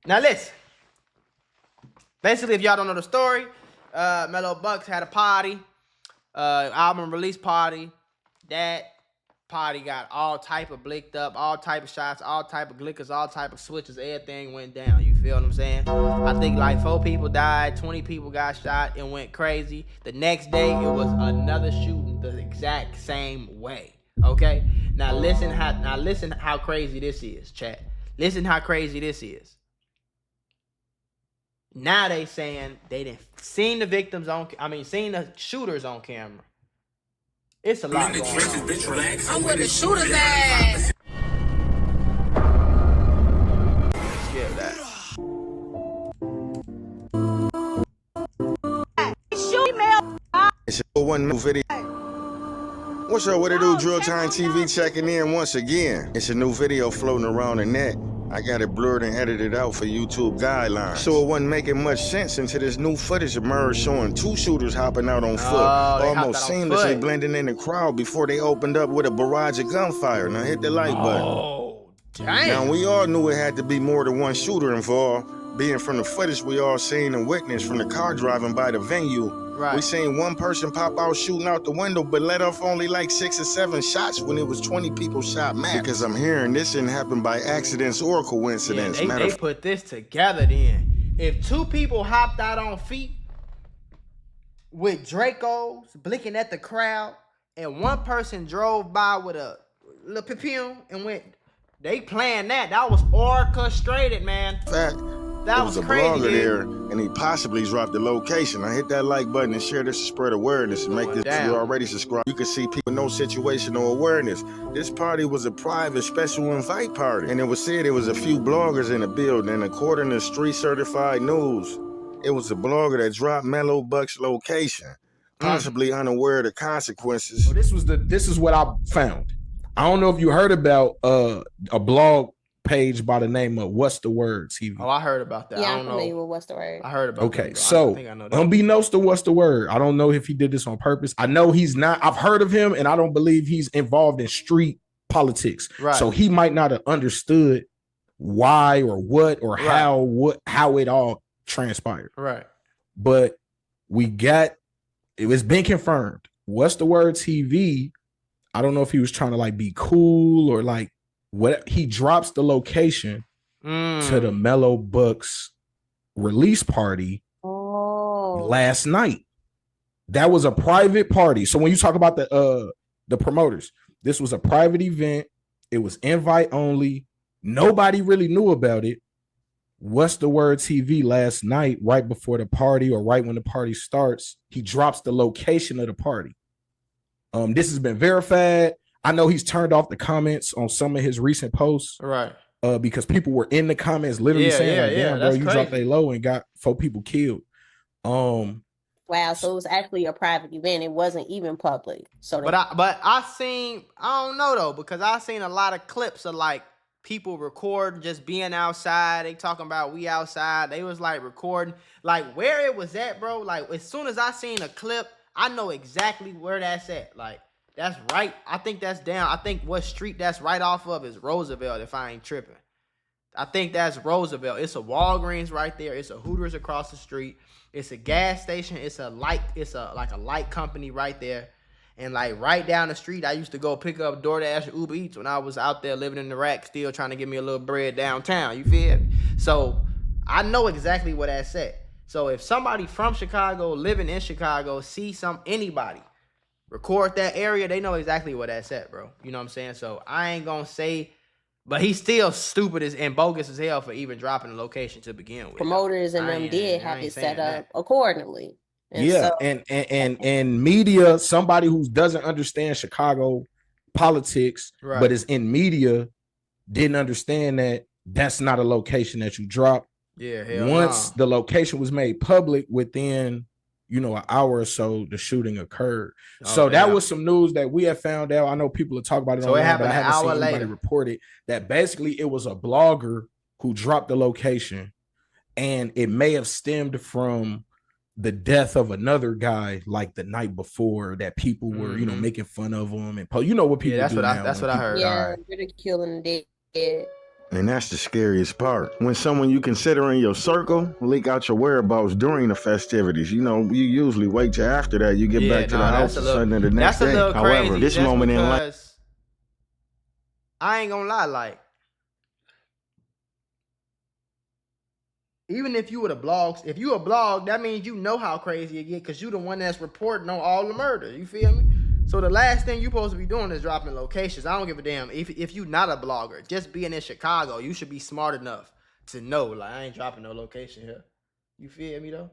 Now listen. Basically, if y'all don't know the story, Mello Buckz had a party, album release party. That party got all type of blicked up, all type of shots, all type of glickers, all type of switches. Everything went down. You feel what I'm saying? I think like 4 people died, 20 people got shot, and went crazy. The next day, it was another shooting the exact same way. Okay. Now listen how crazy this is, chat. Listen how crazy this is. Now they saying they didn't seen the victims seen the shooters on camera. It's a lot going on. I'm with the shooter's ass. Skip that. It's your one new video. What's up, what it do? Drill Time TV checking in once again. It's a new video floating around the net. I got it blurred and edited out for YouTube guidelines. So it wasn't making much sense until this new footage emerged showing 2 shooters hopping out on foot, almost seamlessly blending in the crowd before they opened up with a barrage of gunfire. Now hit the like button. Oh, damn. Now we all knew it had to be more than one shooter involved, being from the footage we all seen and witnessed from the car driving by the venue. Right. We seen one person pop out shooting out the window, but let off only like 6 or 7 shots when it was 20 people shot max. Because I'm hearing this didn't happen by accidents or coincidence. Yeah, they put this together then. If 2 people hopped out on feet with Dracos blinking at the crowd, and one person drove by with a little pew and went, they planned that. That was orchestrated, man. Fact. That was a crazy, blogger there, and he possibly dropped the location. I hit that like button and share this to spread awareness and make this. If you're already subscribed, you can see people with no situational awareness. This party was a private special invite party, and it was said there was a few bloggers in the building. According to Street Certified News, it was a blogger that dropped Mello Buckz location, possibly unaware of the consequences. So this is what I found. I don't know if you heard about a blog page by the name of What's the Word TV. Oh, I heard about that. Yeah, I don't I'm familiar know. with What's the Word. I heard about okay, that. so I think I know that. unbeknownst to What's the Word, I don't know if he did this on purpose. I know he's not. I've heard of him, and I don't believe he's involved in street politics. Right. So he might not have understood why or what or how it all transpired. Right. But it was been confirmed. What's the Word TV? I don't know if he was trying to like be cool or like what. He drops the location to the Mello Buckz release party last night. That was a private party. So when you talk about the promoters, this was a private event. It was invite only. Nobody really knew about it. What's the Word TV last night, right before the party or right when the party starts, he drops the location of the party. This has been verified. I know he's turned off the comments on some of his recent posts. Right. Because people were in the comments literally saying, damn, bro, you dropped a low and got 4 people killed. Wow, so it was actually a private event. It wasn't even public. So but I don't know though, because I seen a lot of clips of like people recording just being outside. They talking about we outside. They was like recording like where it was at, bro. Like as soon as I seen a clip, I know exactly where that's at. Like that's right. I think that's down. I think what street that's right off of is Roosevelt, if I ain't tripping. I think that's Roosevelt. It's a Walgreens right there. It's a Hooters across the street. It's a gas station. It's a light company right there. And like right down the street, I used to go pick up DoorDash and Uber Eats when I was out there living in the rack, still trying to get me a little bread downtown. You feel me? So I know exactly where that's at. So if somebody from Chicago, living in Chicago, see anybody record that area, they know exactly where that's at, bro. You know what I'm saying? So I ain't gonna say, but he's still stupid and bogus as hell for even dropping the location to begin with. Promoters and them did have it set up accordingly. And media, somebody who doesn't understand Chicago politics, but is in media, didn't understand that that's not a location that you drop. Yeah, once the location was made public, within an hour or so, the shooting occurred. So that was some news that we have found out. I know people are talking about it online, it happened but I an haven't hour seen anybody report it. That basically it was a blogger who dropped the location, and it may have stemmed from the death of another guy like the night before that people were, making fun of him and what people do now. That's what I heard. Yeah, ridiculing the dead. And that's the scariest part. When someone you consider in your circle leak out your whereabouts during the festivities, you know, you usually wait till after that. You get back to the house or something the next day. However, this moment in life, I ain't gonna lie, like, even if you were the blogs, if you a blog, that means you know how crazy it get because you the one that's reporting on all the murder. You feel me? So the last thing you supposed to be doing is dropping locations. I don't give a damn if you not a blogger. Just being in Chicago, you should be smart enough to know, like, I ain't dropping no location here. You feel me though?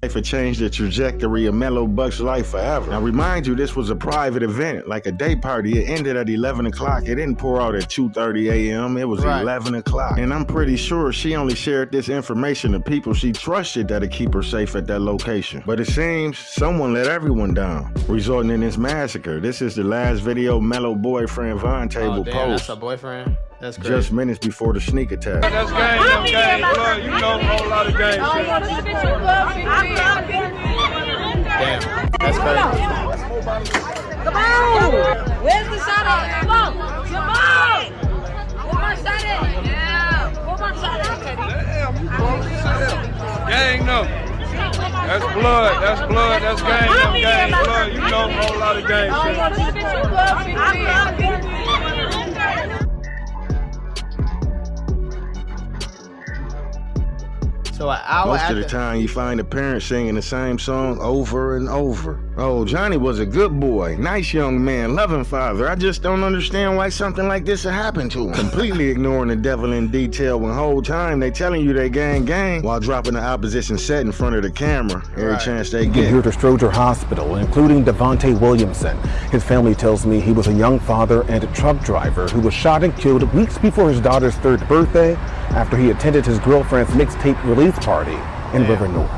for changed the trajectory of Mello Buckz' life forever. Now remind you, this was a private event, like a day party. It ended at 11 o'clock. It didn't pour out at 2:30 a.m. It was 11 o'clock. And I'm pretty sure she only shared this information to people she trusted that'd keep her safe at that location. But it seems someone let everyone down, resulting in this massacre. This is the last video Mello boyfriend Vontae will post. That's a boyfriend? That's crazy. Just minutes before the sneak attack. That's game, blood. You know a whole lot of game. Damn, that's crazy. Come on! Where's the shot at? Come on! Come on! Where my shot at? Yeah! Where my shot at? Damn, you close. Gang, no. That's blood. That's blood. That's game. Blood. You know a whole lot of game. So an hour Most of the time, you find the parents singing the same song over and over. Oh, Johnny was a good boy, nice young man, loving father. I just don't understand why something like this would happen to him. Completely ignoring the devil in detail when whole time they telling you they gang while dropping the opposition set in front of the camera every chance they get. Here to Stroger Hospital, including Devontae Williamson. His family tells me he was a young father and a truck driver who was shot and killed weeks before his daughter's 3rd birthday after he attended his girlfriend's mixtape release party in River North.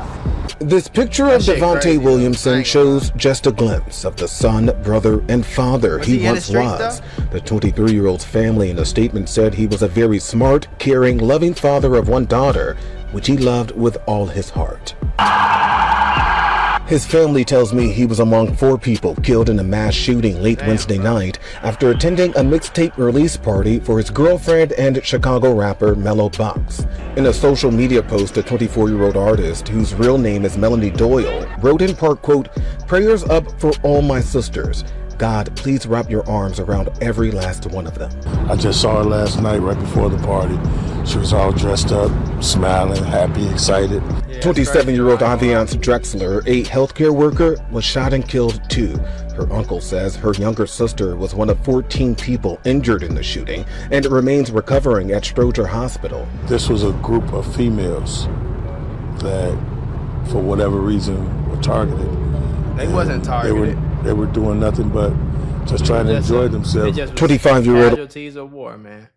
This picture of Devontae Williamson shows just a glimpse of the son, brother, and father he once was. The 23-year-old's family in a statement said he was a very smart, caring, loving father of one daughter, which he loved with all his heart. His family tells me he was among 4 people killed in a mass shooting late Wednesday night after attending a mixtape release party for his girlfriend and Chicago rapper Mello Buckz. In a social media post, the 24-year-old artist, whose real name is Melanie Doyle, wrote in part, quote, "Prayers up for all my sisters. God, please wrap your arms around every last one of them." I just saw her last night right before the party. She was all dressed up, smiling, happy, excited. 27-year-old Aviance Drexler, a healthcare worker, was shot and killed too. Her uncle says her younger sister was one of 14 people injured in the shooting and remains recovering at Stroger Hospital. This was a group of females that, for whatever reason, were targeted. They wasn't targeted. They were doing nothing but just trying to enjoy themselves. 25-year-old casualties of war, man.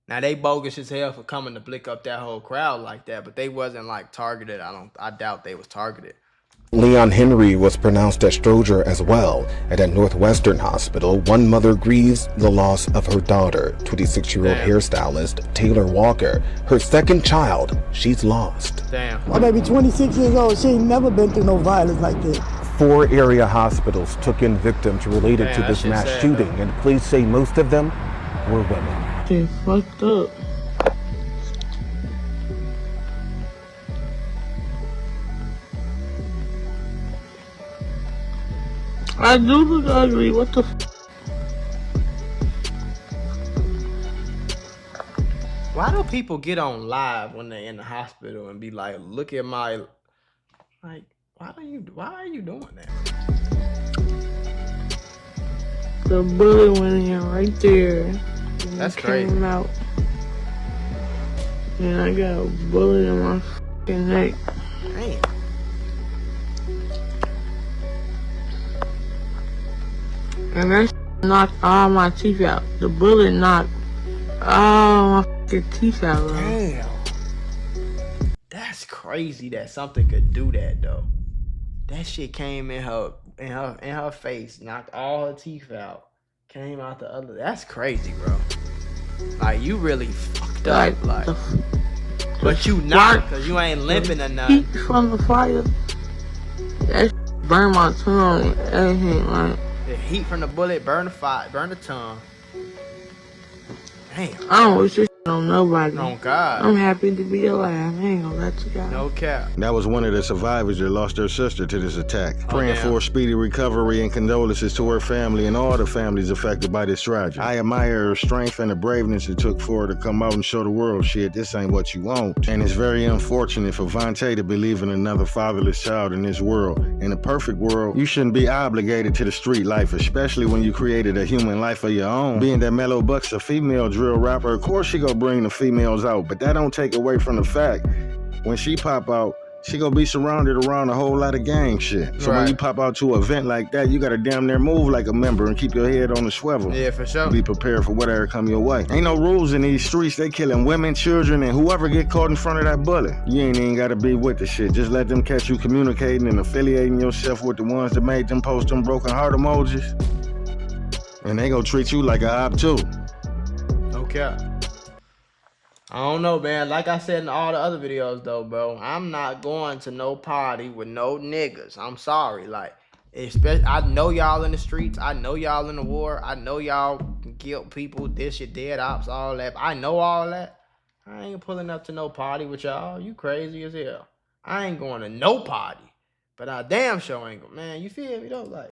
Now they bogus as hell for coming to blick up that whole crowd like that, but they wasn't like targeted. I doubt they was targeted. Leon Henry was pronounced at Stroger as well. And at Northwestern Hospital, one mother grieves the loss of her daughter, 26-year-old hairstylist Taylor Walker. Her second child, she's lost. Damn. My baby 26 years old. She ain't never been through no violence like this. 4 area hospitals took in victims related to this mass shooting, and police say most of them were women. They fucked up. I do look ugly. What the Why do people get on live when they're in the hospital and be like, look at my, like, why are you doing that? The bullet went in right there. That's crazy. Came out. And I got a bullet in my fucking neck. Damn. And that knocked all my teeth out. The bullet knocked all my fucking teeth out. Damn. That's crazy that something could do that though. That shit came in her face, knocked all her teeth out. Came out the other. That's crazy, bro. Like, you really fucked up. Like, but you not, because you ain't limping or nothing. Heat from the fire. That burned my tongue and everything, like. The heat from the bullet burned the tongue. Damn. I don't wish this on nobody. Oh, God. I'm happy to be alive. I ain't gonna let you guys. No cap. That was one of the survivors that lost their sister to this attack. Praying damn. for a speedy recovery and condolences to her family and all the families affected by this tragedy. I admire her strength and the braveness it took for her to come out and show the world, shit, this ain't what you want. And it's very unfortunate for Vontae to be leaving another fatherless child in this world. In a perfect world, you shouldn't be obligated to the street life, especially when you created a human life of your own. Being that Mello Buckz a female drill rapper, of course she gonna bring the females out, but that don't take away from the fact when she pop out, she gonna be surrounded around a whole lot of gang shit. So when you pop out to an event like that, you gotta damn near move like a member and keep your head on the swivel. Yeah, for sure. Be prepared for whatever come your way. Ain't no rules in these streets. They killing women, children, and whoever get caught in front of that bullet. You ain't even gotta be with the shit. Just let them catch you communicating and affiliating yourself with the ones that made them post them broken heart emojis. And they gonna treat you like a op too. Okay. I don't know, man. Like I said in all the other videos, though, bro, I'm not going to no party with no niggas. I'm sorry. Like, especially, I know y'all in the streets. I know y'all in the war. I know y'all guilt people, this, your dead ops, all that. I know all that. I ain't pulling up to no party with y'all. You crazy as hell. I ain't going to no party. But I damn sure ain't going. Man, you feel me, though? Like,